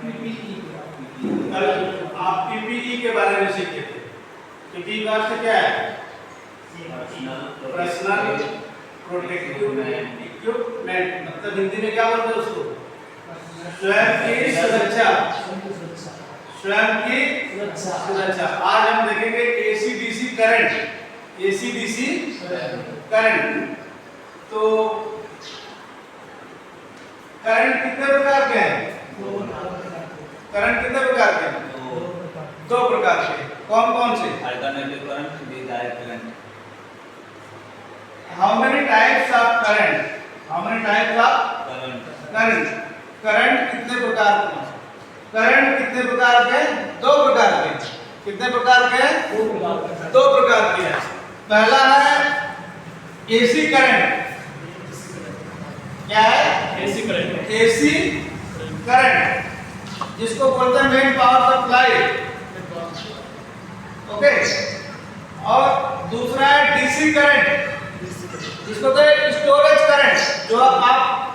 कल आप पीपीई के बारे में सीखे थे। पीपीई का अर्थ क्या है? Personal protective equipment. मतलब हिंदी में क्या बोलते हैं उसको? स्वयं की सुरक्षा। स्वयं की सुरक्षा। आज हम देखेंगे एसी-डीसी करंट। AC DC current. तो करंट कितने प्रकार के हैं? करंट कितने प्रकार के हैं? दो प्रकार के। कौन कौन से? Alternative current, direct current. How many types of current? How many types of current? Current कितने प्रकार के? करंट कितने प्रकार के? दो प्रकार के। कितने प्रकार के? दो प्रकार के हैं। पहला है एसी करंट। क्या है? AC current. एसी करंट, जिसको बोलते हैं मेन पावर सप्लाई। ओके। और दूसरा है डीसी करंट, जिसको कहते हैं स्टोरेज करंट। जो आप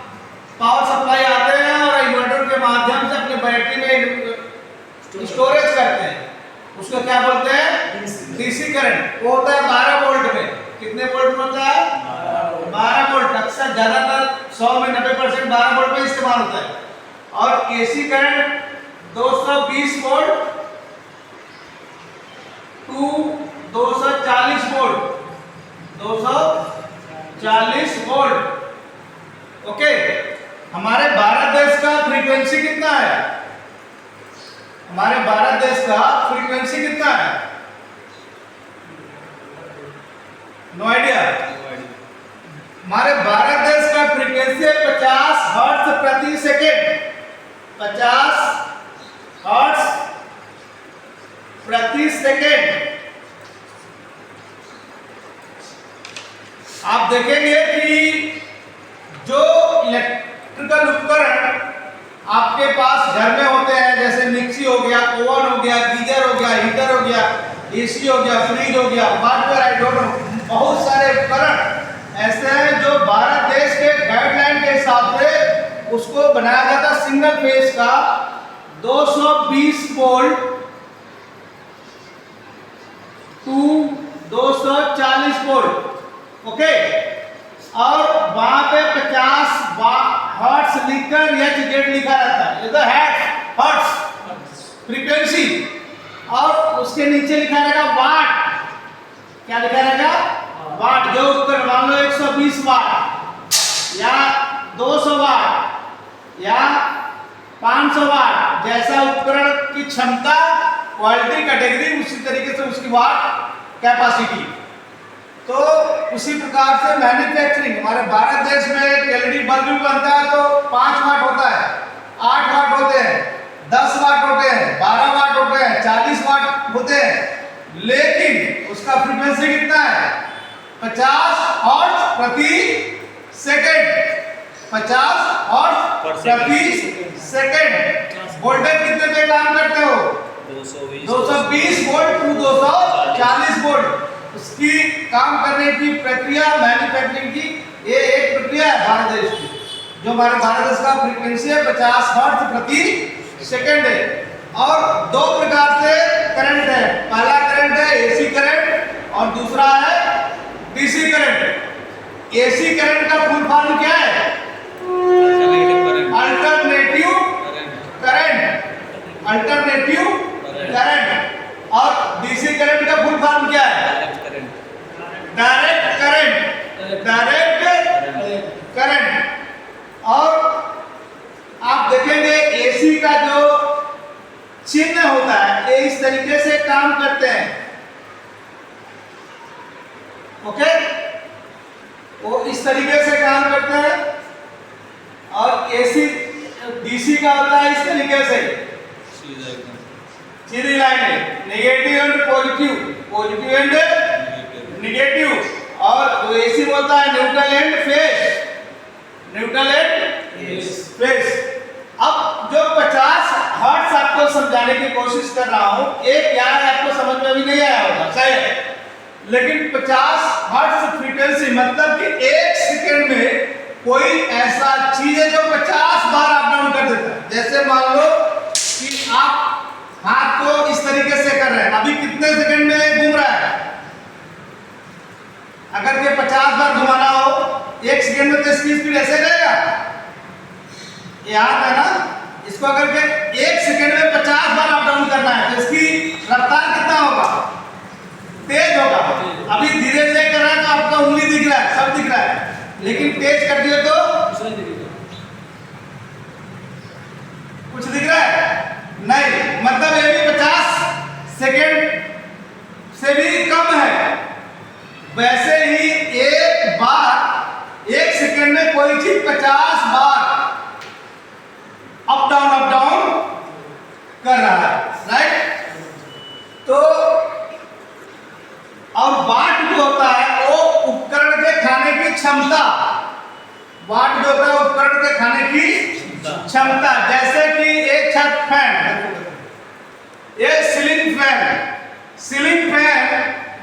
पावर सप्लाई आते हैं और इन्वर्टर के माध्यम से अपने बैटरी में स्टोरेज करते हैं, उसको क्या बोलते हैं? DC current. वो होता है 12 वोल्ट में। कितने वोल्ट में होता है? 12 वोल्ट। अक्सर ज्यादातर 100 में 90% 12 वोल्ट में इस्तेमाल होता है। और AC current 220 volt to 240 volt. 240 volt. Okay. हमारे भारत देश का फ्रीक्वेंसी कितना है? हमारे भारत देश का फ्रीक्वेंसी कितना है? No idea. हमारे भारत देश का फ्रीक्वेंसी है 50 हर्ट्ज प्रति सेकेंड। 50 हर्ट्ज प्रति सेकेंड। आप देखेंगे कि जो इलेक्ट्रिकल उपकरण आपके पास घर में होते हैं, जैसे मिक्सी हो गया, ओवन हो गया, गीजर हो गया, हीटर हो गया, एसी हो गया, फ्रिज हो गया, वाटर, आई डोंट नो, बहुत सारे उपकरण ऐसे हैं जो भारत देश के गाइडलाइन के हिसाब से उसको बनाया गया था सिंगल फेज का 220 वोल्ट टू 240 वोल्ट। ओके। और वहां पे 50 हर्ट्ज लिखकर HZ लिखा रहता है। ये तो हर्ट्ज फ्रीक्वेंसी। और उसके नीचे लिखा रहेगा वाट। क्या लिखा रहेगा? वाट। जो उपकरण मान लो 120 वाट या 200 वाट या 500 वाट, जैसा उपकरण की क्षमता, क्वालिटी, कैटेगरी, उसी तरीके से उसकी वाट कैपेसिटी। तो उसी प्रकार से मैन्युफैक्चरिंग, हमारे भारत देश में एक एलईडी बल्ब भी बनता है तो 5 वाट होता है, 8 वाट होते हैं, 10 वाट होते हैं, 12 वाट होते हैं, 40 वाट होते हैं। लेकिन उसका फ्रीक्वेंसी कितना है? 50 हर्ट्ज प्रति सेकंड। 50 हर्ट्ज प्रति सेकंड। वोल्टेज कितने पे काम करते हो? 220 वोल्ट टू 240 वोल्ट। उसकी काम करने की प्रक्रिया, मैन्युफैक्चरिंग की, ये एक प्रक्रिया है भारत देश की। जो हमारे भारत देश का फ्रीक्वेंसी है 50 हर्ट्ज प्रति सेकंड है। और दो प्रकार से करंट है। पहला करंट है एसी करंट और दूसरा है डीसी करंट। एसी करंट का फुल फॉर्म क्या है? Alternative current. Alternative current. और डीसी करंट का फुल फॉर्म क्या है? Direct current. Direct current. और आप देखेंगे एसी का जो चिन्ह होता है ये इस तरीके से काम करते हैं। ओके। वो इस तरीके से काम करते हैं। और एसी डीसी का होता है इस तरीके से, सीधी लाइन है, negative and positive, positive and negative. और एसी बोलता है neutral and phase, neutral and phase. अब जो 50 हर्ट्ज आपको समझाने की कोशिश कर रहा हूं, एक यार आपको समझ में भी नहीं आया होगा, सही है, लेकिन 50 हर्ट्ज फ्रीक्वेंसी मतलब कि एक सेकंड में कोई ऐसा चीज है जो 50 बार अप डाउन कर देता है। जैसे मान लो अभी कितने सेकंड में घूम रहा है? अगर के 50 बार घुमाना हो 1 सेकंड में, तो इसकी स्पीड ऐसे रहेगा, याद है ना? इसको अगर के 1 सेकंड में 50 बार अप डाउन करना है, तो इसकी रफ्तार कितना होगा? तेज होगा। अभी धीरे धीरे कर रहा है तो आपका उंगली दिख रहा है, सब दिख रहा है, लेकिन तेज कर दिए तो कुछ दिख रहा है नहीं। मतलब ये भी 50 सेकंड से भी कम है। वैसे ही एक बार 1 सेकंड में कोई चीज 50 बार अप डाउन कर रहा है, राइट? तो और वाट जो होता है वो उपकरण के खाने की क्षमता, वाट जो होता है उपकरण के खाने की क्षमता। जैसे कि एक छत फैन, ये सीलिंग फैन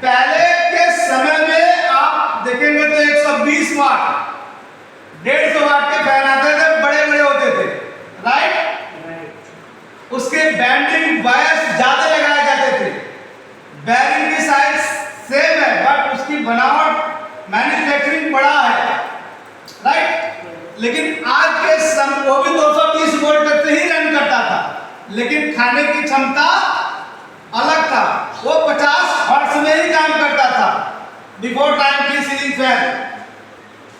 पहले के समय में आप देखेंगे तो 120 वाट 150 वाट के फैन आते थे, बड़े बड़े होते थे, राइट? उसके बैंडिंग वायर्स ज्यादा लगाए जाते थे, बैरिंग की साइज सेम है बट उसकी बनावट मैन्युफैक्चरिंग बड़ा है, राइट? लेकिन आज के समय वो भी 220 वोल्ट तक से ही रन करता था, लेकिन खाने की क्षमता अलग था, वो 50 हर्ट्ज में ही काम करता था। बिफोर टाइम की ceiling fan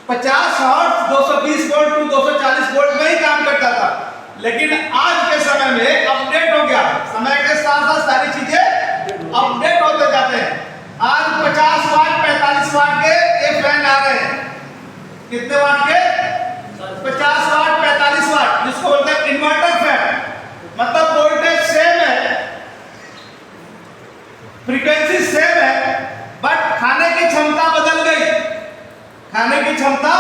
50 hertz 220 volt to 240 volt में ही काम करता था। लेकिन आज के समय में अपडेट हो गया, समय के साथ साथ सारी चीजें अपडेट होते जाते हैं। आज 50 वाट 45 वाट के ये फैन आ रहे हैं। कितने वाट के? 50 वाट 45 वाट, जिसको बोलते हैं इन्वर्टर फैन। मतलब वोल्टेज सेम है, फ्रीक्वेंसी सेम है, बट खाने की क्षमता बदल गई। खाने की क्षमता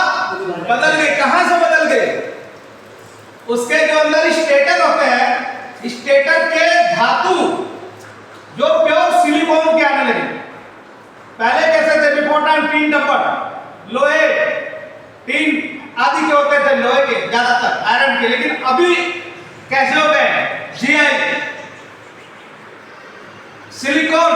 बदल गई। कहां से बदल गई? उसके जो अंदर स्टेटर होते हैं, स्टेटर के धातु जो प्योर सिलिकॉन के आने लगे। पहले कैसे थे? बिफोर टाइम टीन डब्बल, लोहे, टीन आदि के होते थे, लोहे के ज्यादातर, आयरन के। लेकिन अभी कैसे हो गए? GI, silicon